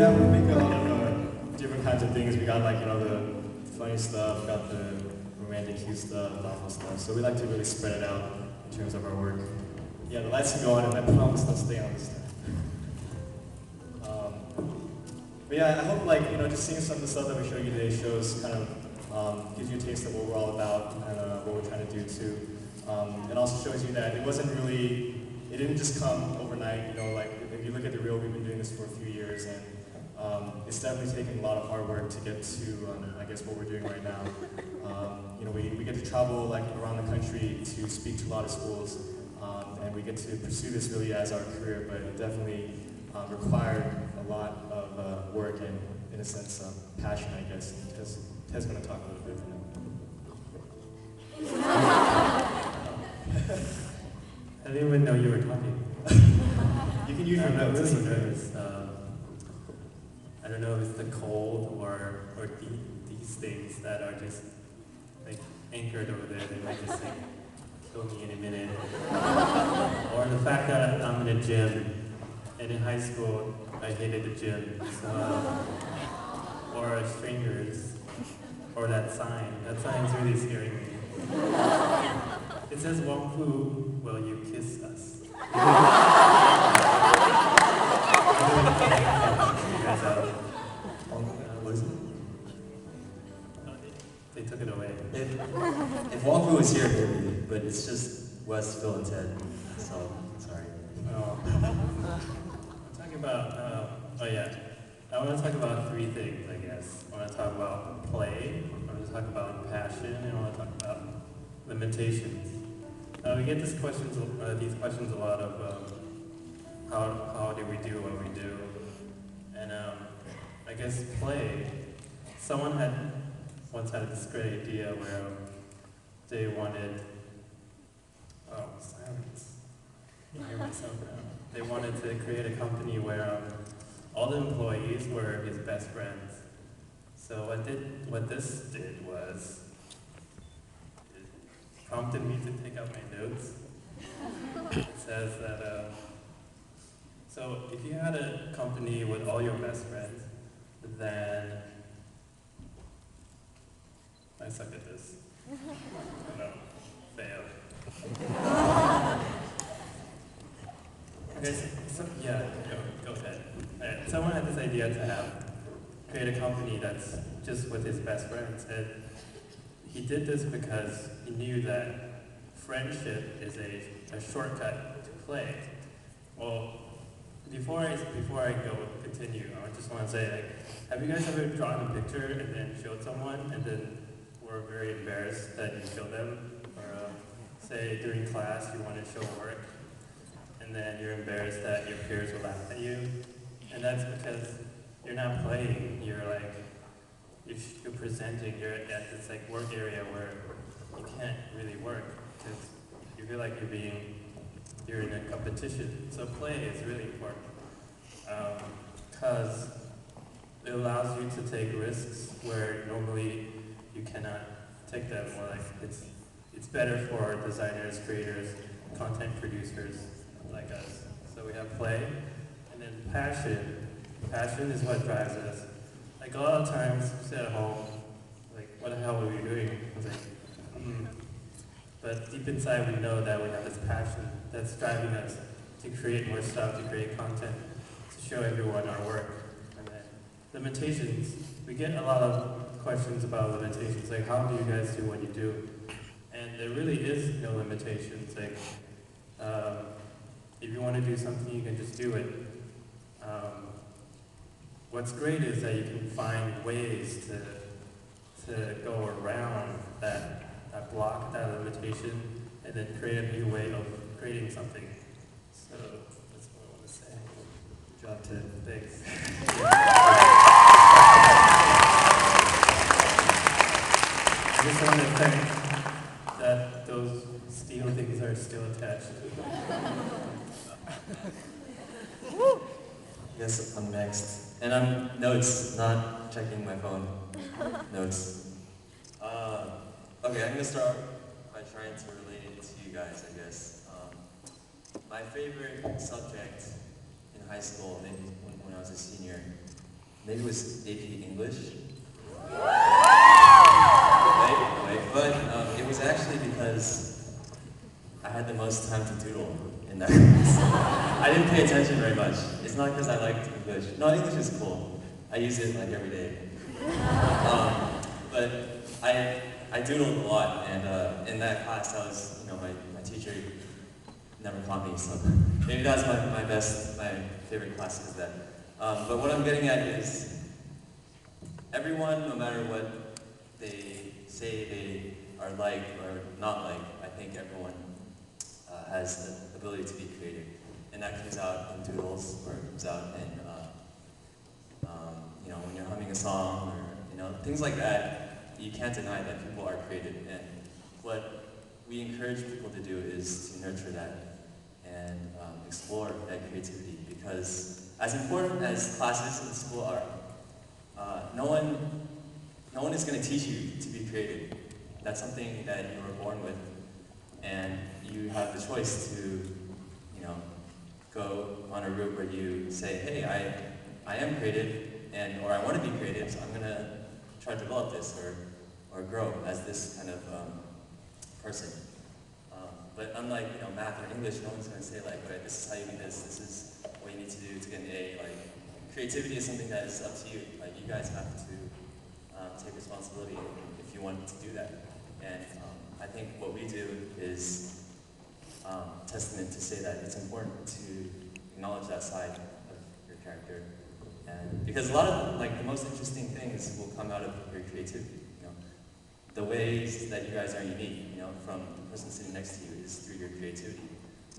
we make a lot of different kinds of things. We got like, the funny stuff, got the romantic cute stuff, thoughtful stuff. So we like to really spread it out in terms of our work. Yeah, the lights can go on and I promise they'll stay on this time. But yeah, I hope just seeing some of the stuff that we showed you today shows kind of gives you a taste of what we're all about and what we're trying to do too. It also shows you that it didn't just come overnight. If you look at the reel, we've been doing this for a few years, and it's definitely taken a lot of hard work to get to, I guess, what we're doing right now. We get to travel around the country to speak to a lot of schools, and we get to pursue this really as our career, but it definitely required a lot of work and, in a sense, passion, I guess. Ted's going to talk a little bit for now. I didn't even know you were talking. You can use your notes. I'm really nervous. I don't know if it's the cold or these things that are just anchored over there. They might just kill me in a minute. Or the fact that I'm in a gym, and in high school I hated the gym. So, or strangers, or that sign. That sign's really scaring me. It says, "Wong, will you kiss us?" What is it? They took it away. If Wong was here, maybe, but it's just Wes, Phil, and Ted. So sorry. I'm talking about. I want to talk about three things, I guess. I want to talk about play. I want to talk about passion, and I want to talk about limitations. We get these questions a lot of how do we do what we do, and I guess play. Someone once had this great idea where they wanted. Oh, silence. I hear myself now. They wanted to create a company where all the employees were his best friends. So what this did was it prompted me to take out my notes. It says that so if you had a company with all your best friends, then I suck at this. No, fail. Okay, go ahead. Someone had this idea to create a company that's just with his best friends, and he did this because he knew that friendship is a shortcut to play. Well, before I continue, I just want to say, have you guys ever drawn a picture and then showed someone, and then were very embarrassed that you showed them, or say during class you want to show work, and then you're embarrassed that your peers will laugh at you, and that's because you're not playing. You're presenting. You're at this work area where you can't really work because you feel like you're in a competition. So play is really important because it allows you to take risks where normally you cannot take them. Or it's better for designers, creators, content producers like us. So we have play, and then passion. Passion is what drives us. A lot of times we sit at home, what the hell are we doing? It's But deep inside we know that we have this passion that's driving us to create more stuff, to create content, to show everyone our work. And then limitations. We get a lot of questions about limitations, how do you guys do what you do? And there really is no limitations. If you want to do something, you can just do it. What's great is that you can find ways to go around that block, that limitation, and then create a new way of creating something. So that's what I want to say. Good job, Ted. Thanks. I just want to thank that those steel things are still attached. Yes, I'm next. And I'm notes, not checking my phone. Notes. Okay, I'm gonna start by trying to relate it to you guys, I guess. My favorite subject in high school, maybe when I was a senior, maybe it was AP English. But it was actually because I had the most time to doodle in that class. I didn't pay attention very much. It's not because I liked English. No, English is cool. I use it like every day. But I doodled a lot, and in that class, I was, my teacher never caught me, so maybe that's my favorite class is that. But what I'm getting at is everyone, no matter what they say they are like or not like, I think everyone has the ability to be creative. And that comes out in doodles, or it comes out in, when you're humming a song, or, things like that. You can't deny that people are creative. And what we encourage people to do is to nurture that and explore that creativity. Because as important as classes in school are, no one is going to teach you to be creative. That's something that you were born with, and you have the choice to, go on a route where you say, hey, I am creative, or I want to be creative, so I'm going to try to develop this or grow as this kind of person. But unlike math or English, no one's going to say like, okay, this is how you do this. This is what you need to do to get an A. Like, creativity is something that is up to you. Like, you guys have to take responsibility if you want to do that. And I think what we do is testament to say that it's important to acknowledge that side of your character. And because a lot of the most interesting things will come out of your creativity. The ways that you guys are unique, from the person sitting next to you is through your creativity,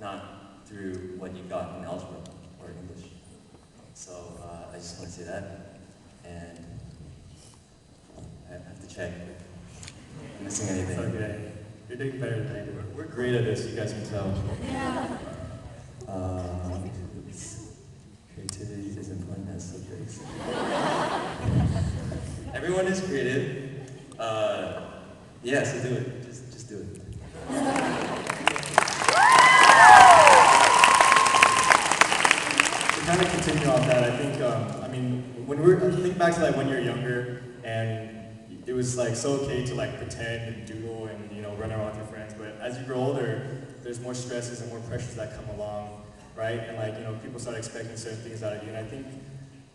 not through what you got in algebra or English. So I just want to say that, and I have to check if I'm missing anything. It's okay. You're doing better than I do. We're great at this, you guys can tell. Yeah. Creativity is important as subjects. Everyone is creative. Yeah, so do it. Just do it. To kind of continue off that, I think, think back to when you're younger, and it was so okay to pretend and doodle and run around with your friends. But as you grow older, there's more stresses and more pressures that come along, right? And people start expecting certain things out of you. And I think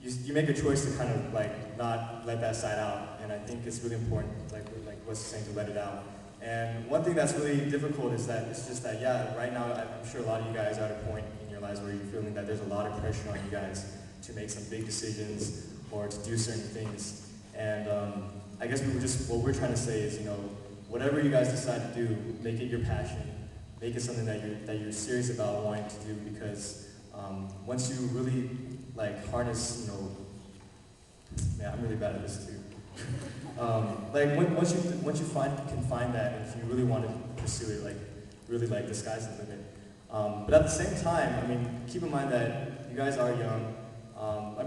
you make a choice to kind of not let that side out. And I think it's really important, like what's saying, to let it out. And one thing that's really difficult is that it's just that, right now I'm sure a lot of you guys are at a point in your lives where you're feeling that there's a lot of pressure on you guys to make some big decisions or to do certain things. And I guess what we're trying to say is, whatever you guys decide to do, make it your passion. Make it something that you're serious about wanting to do, because once you really harness, man, I'm really bad at this too. Once you can find that, and if you really want to pursue it, really the sky's the limit. But at the same time, keep in mind that you guys are young.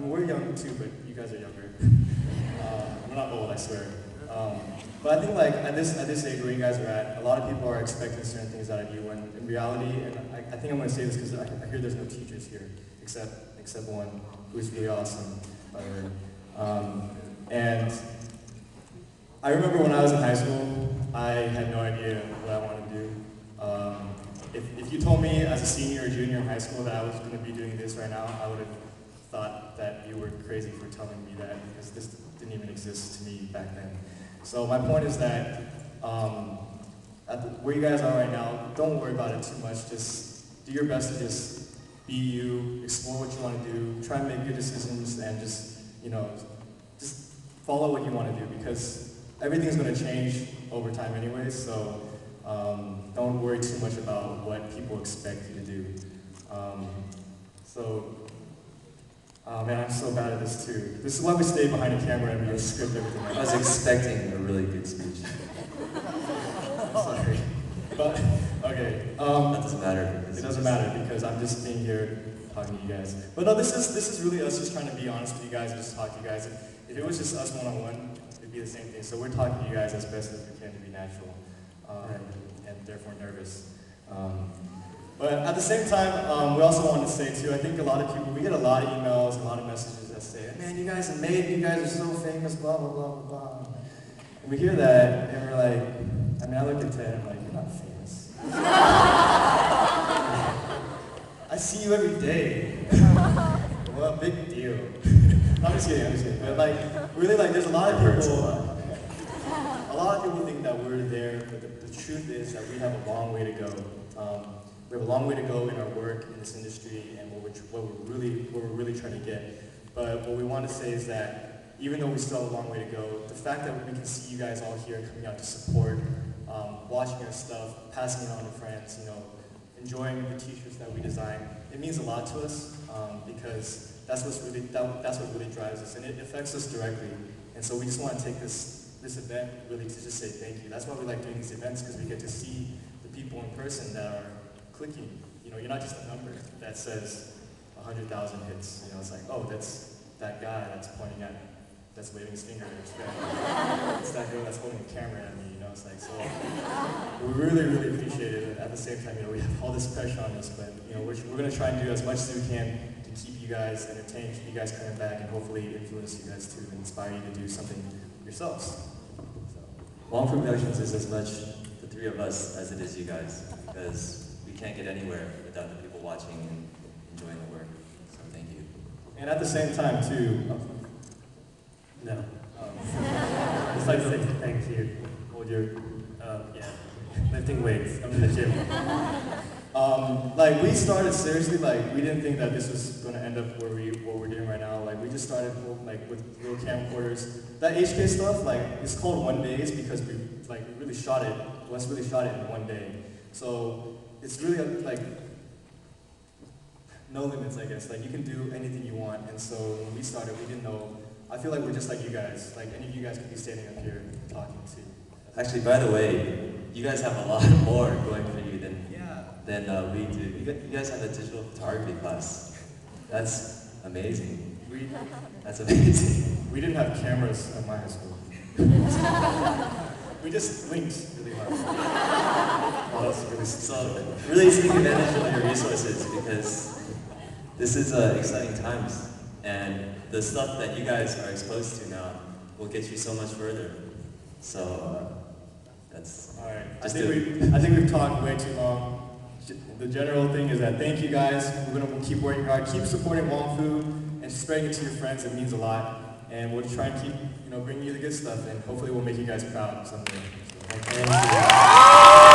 We're young too, but you guys are younger. We're not old, I swear. But I think at this age where you guys are at, a lot of people are expecting certain things out of you, when in reality, and I think I'm going to say this because I hear there's no teachers here, except one who's really awesome, by the way. And I remember when I was in high school, I had no idea what I wanted to do. If you told me as a senior or junior in high school that I was going to be doing this right now, I would have thought that you were crazy for telling me that, because this didn't even exist to me back then. So my point is that where you guys are right now, don't worry about it too much. Just do your best to just be you, explore what you want to do, try and make good decisions, and just follow what you want to do, because everything's going to change over time anyway. So don't worry too much about what people expect you to do. Man, I'm so bad at this too. This is why we stay behind a camera and we script everything. I was expecting a really good speech. Sorry. But, okay. That doesn't matter. It doesn't matter, because I'm just being here talking to you guys. But no, this is really us just trying to be honest with you guys and just talk to you guys. If it was just us one-on-one, it'd be the same thing. So we're talking to you guys as best as we can to be natural, and therefore nervous. But But at the same time, we also wanted to say too, I think a lot of people, we get a lot of emails, a lot of messages that say, man, you guys are made, you guys are so famous, blah, blah, blah, blah, blah. And we hear that, and we're like, I mean, I look at Ted, and I'm like, you're not famous. I see you every day. What a big deal. I'm just kidding. But like, really, like, there's a lot of people, a lot of people think that we're there, but the truth is that we have a long way to go. We have a long way to go in our work in this industry and what we're really trying to get. But what we want to say is that even though we still have a long way to go, the fact that we can see you guys all here coming out to support, watching our stuff, passing it on to friends, you know, enjoying the t-shirts that we design, it means a lot to us because that's what really drives us, and it affects us directly. And so we just want to take this event really to just say thank you. That's why we like doing these events, because we get to see the people in person that are clicking. You know, you're not just a number that says 100,000 hits. You know, it's like, oh, that's that guy that's pointing at, that's waving his finger. It's that girl that's holding a camera at me. You know, it's like, so we really appreciate it. And at the same time, you know, we have all this pressure on us, but you know, we're going to try and do as much as we can to keep you guys entertained, keep you guys coming back, and hopefully influence you guys too, and inspire you to do something yourselves. So. Wong Productions is as much the three of us as it is you guys, because we can't get anywhere without the people watching and enjoying the work. So thank you. And at the same time too, No. Just like to say thank you. hold your, Yeah. Lifting weights. I'm in the gym. like we started seriously, like we didn't think that this was going to end up what we're doing right now. Like we just started like with little camcorders. That HK stuff, like it's called one days because we really shot it. Wes really shot it in one day. So it's really like no limits, I guess. Like you can do anything you want. And so when we started, we didn't know. I feel like we're just like you guys. Like any of you guys could be standing up here talking to. Actually, by the way, you guys have a lot more going for you than we do. You guys have a digital photography class. That's amazing. That's amazing. We didn't have cameras at my high school. We just linked really hard. Oh, that's really So really take advantage of your resources, because this is exciting times, and the stuff that you guys are exposed to now will get you so much further. So that's all right. I just think we've talked way too long. The general thing is that thank you guys. We're gonna keep working hard, keep supporting Wong Fu, and spreading it to your friends. It means a lot, and we'll try and keep bringing you the good stuff, and hopefully we'll make you guys proud someday. So, thank you.